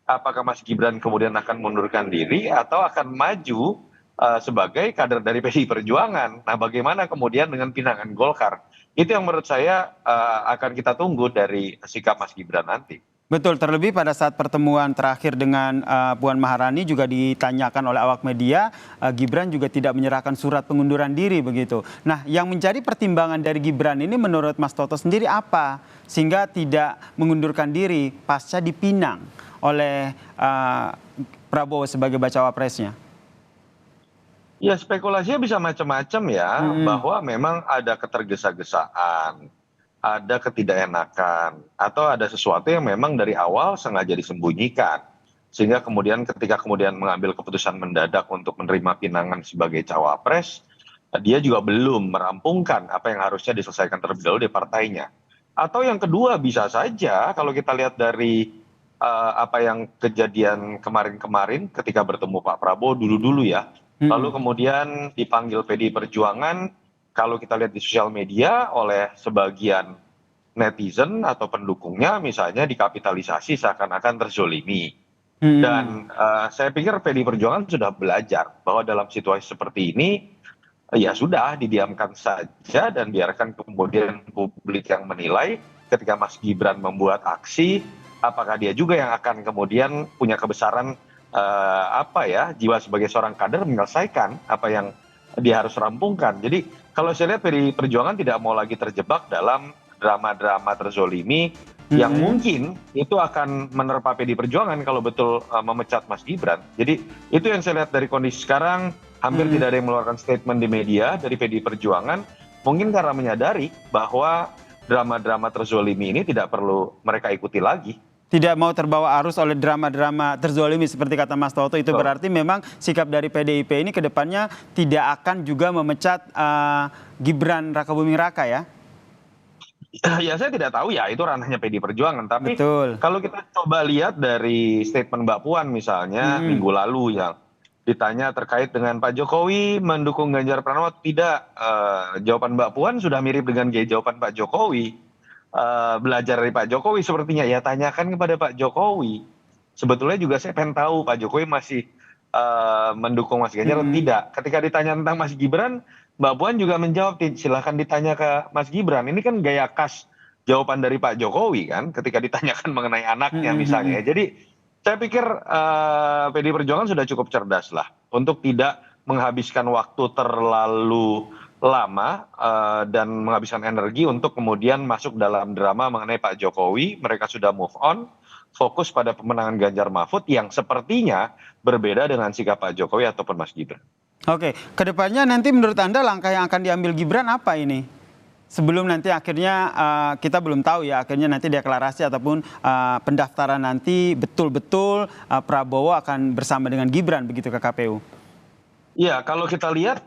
apakah Mas Gibran kemudian akan mundurkan diri atau akan maju sebagai kader dari PDI Perjuangan. Nah, bagaimana kemudian dengan pinangan Golkar? Itu yang menurut saya akan kita tunggu dari sikap Mas Gibran nanti. Betul, terlebih pada saat pertemuan terakhir dengan Puan Maharani juga ditanyakan oleh awak media, Gibran juga tidak menyerahkan surat pengunduran diri begitu. Nah, yang menjadi pertimbangan dari Gibran ini menurut Mas Toto sendiri apa? Sehingga tidak mengundurkan diri pasca dipinang oleh Prabowo sebagai bacawa presnya. Ya, spekulasinya bisa macam-macam ya, bahwa memang ada ketergesa-gesaan, ada ketidakenakan, atau ada sesuatu yang memang dari awal sengaja disembunyikan. Sehingga kemudian ketika kemudian mengambil keputusan mendadak untuk menerima pinangan sebagai cawapres, dia juga belum merampungkan apa yang harusnya diselesaikan terlebih dahulu di partainya. Atau yang kedua bisa saja kalau kita lihat dari apa yang kejadian kemarin-kemarin ketika bertemu Pak Prabowo dulu-dulu ya, lalu kemudian dipanggil PDI Perjuangan, kalau kita lihat di sosial media oleh sebagian netizen atau pendukungnya misalnya dikapitalisasi seakan-akan terzolimi. Dan saya pikir PDI Perjuangan sudah belajar bahwa dalam situasi seperti ini ya sudah didiamkan saja dan biarkan kemudian publik yang menilai ketika Mas Gibran membuat aksi, apakah dia juga yang akan kemudian punya kebesaran jiwa sebagai seorang kader menyelesaikan apa yang dia harus rampungkan. Jadi kalau saya lihat PDI Perjuangan tidak mau lagi terjebak dalam drama-drama terzolimi yang mungkin itu akan menerpa PDI Perjuangan kalau betul memecat Mas Gibran. Jadi itu yang saya lihat dari kondisi sekarang, hampir tidak ada yang mengeluarkan statement di media dari PDI Perjuangan, mungkin karena menyadari bahwa drama-drama terzolimi ini tidak perlu mereka ikuti lagi. Tidak mau terbawa arus oleh drama-drama terzolimi seperti kata Mas Toto, itu berarti memang sikap dari PDIP ini ke depannya tidak akan juga memecat Gibran Rakabuming Raka ya? Ya saya tidak tahu ya, itu ranahnya PDI Perjuangan. Tapi Betul. kalau kita coba lihat dari statement Mbak Puan misalnya minggu lalu yang ditanya terkait dengan Pak Jokowi mendukung Ganjar Pranowo tidak, jawaban Mbak Puan sudah mirip dengan jawaban Pak Jokowi. Belajar dari Pak Jokowi sepertinya, ya tanyakan kepada Pak Jokowi. Sebetulnya juga saya pengen tahu Pak Jokowi masih mendukung Mas Ganjar atau tidak. Ketika ditanya tentang Mas Gibran, Mbak Puan juga menjawab, silahkan ditanya ke Mas Gibran. Ini kan gaya khas jawaban dari Pak Jokowi kan, ketika ditanyakan mengenai anaknya misalnya. Jadi saya pikir PDI Perjuangan sudah cukup cerdas lah untuk tidak menghabiskan waktu terlalu lama dan menghabiskan energi untuk kemudian masuk dalam drama mengenai Pak Jokowi. Mereka sudah move on, fokus pada pemenangan Ganjar Mahfud yang sepertinya berbeda dengan sikap Pak Jokowi ataupun Mas Gibran. Oke, kedepannya nanti menurut Anda langkah yang akan diambil Gibran apa ini? Sebelum nanti akhirnya kita belum tahu ya, akhirnya nanti deklarasi ataupun pendaftaran nanti betul-betul Prabowo akan bersama dengan Gibran begitu ke KPU. Ya, kalau kita lihat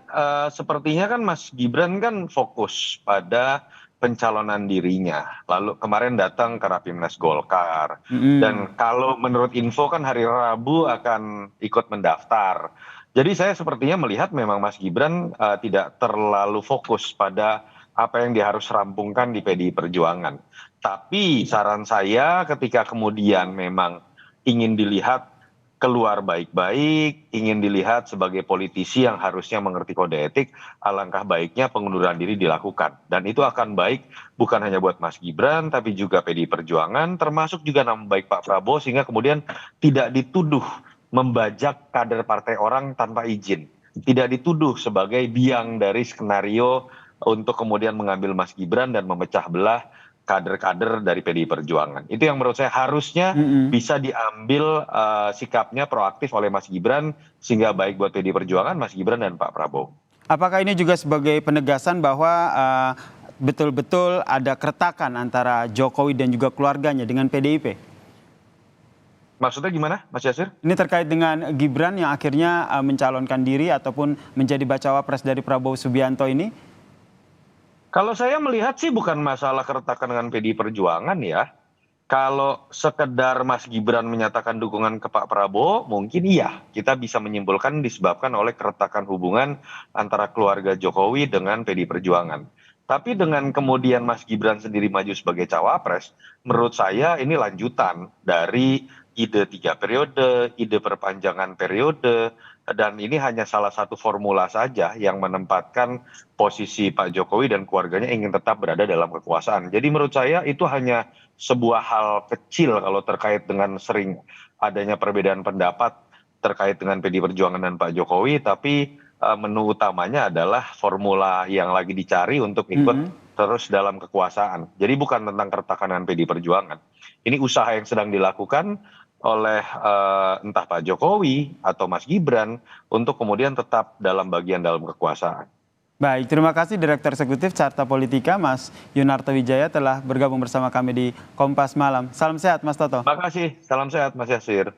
sepertinya kan Mas Gibran kan fokus pada pencalonan dirinya. Lalu kemarin datang ke Rapimnas Golkar. Dan kalau menurut info kan hari Rabu akan ikut mendaftar. Jadi saya sepertinya melihat memang Mas Gibran tidak terlalu fokus pada apa yang dia harus rampungkan di PDI Perjuangan. Tapi saran saya ketika kemudian memang ingin dilihat keluar baik-baik, ingin dilihat sebagai politisi yang harusnya mengerti kode etik, alangkah baiknya pengunduran diri dilakukan. Dan itu akan baik bukan hanya buat Mas Gibran, tapi juga PDI Perjuangan, termasuk juga nama baik Pak Prabowo, sehingga kemudian tidak dituduh membajak kader partai orang tanpa izin. Tidak dituduh sebagai biang dari skenario untuk kemudian mengambil Mas Gibran dan memecah belah kader-kader dari PDI Perjuangan. Itu yang menurut saya harusnya bisa diambil sikapnya proaktif oleh Mas Gibran, sehingga baik buat PDI Perjuangan, Mas Gibran, dan Pak Prabowo. Apakah ini juga sebagai penegasan bahwa betul-betul ada keretakan antara Jokowi dan juga keluarganya dengan PDIP? Maksudnya gimana, Mas Yasir? Ini terkait dengan Gibran yang akhirnya mencalonkan diri ataupun menjadi bacawa pres dari Prabowo Subianto ini? Kalau saya melihat sih bukan masalah keretakan dengan PDI Perjuangan ya. Kalau sekedar Mas Gibran menyatakan dukungan ke Pak Prabowo, mungkin iya kita bisa menyimpulkan disebabkan oleh keretakan hubungan antara keluarga Jokowi dengan PDI Perjuangan. Tapi dengan kemudian Mas Gibran sendiri maju sebagai cawapres, menurut saya ini lanjutan dari ide 3 periode, ide perpanjangan periode, dan ini hanya salah satu formula saja yang menempatkan posisi Pak Jokowi dan keluarganya ingin tetap berada dalam kekuasaan. Jadi menurut saya itu hanya sebuah hal kecil kalau terkait dengan sering adanya perbedaan pendapat terkait dengan PD Perjuangan dan Pak Jokowi, tapi menu utamanya adalah formula yang lagi dicari untuk ikut terus dalam kekuasaan. Jadi bukan tentang keretakan dengan PD Perjuangan. Ini usaha yang sedang dilakukan oleh entah Pak Jokowi atau Mas Gibran untuk kemudian tetap dalam bagian dalam kekuasaan. Baik, terima kasih Direktur Eksekutif Carta Politika, Mas Yunarto Wijaya telah bergabung bersama kami di Kompas Malam. Salam sehat, Mas Toto. Terima kasih, salam sehat Mas Yasir.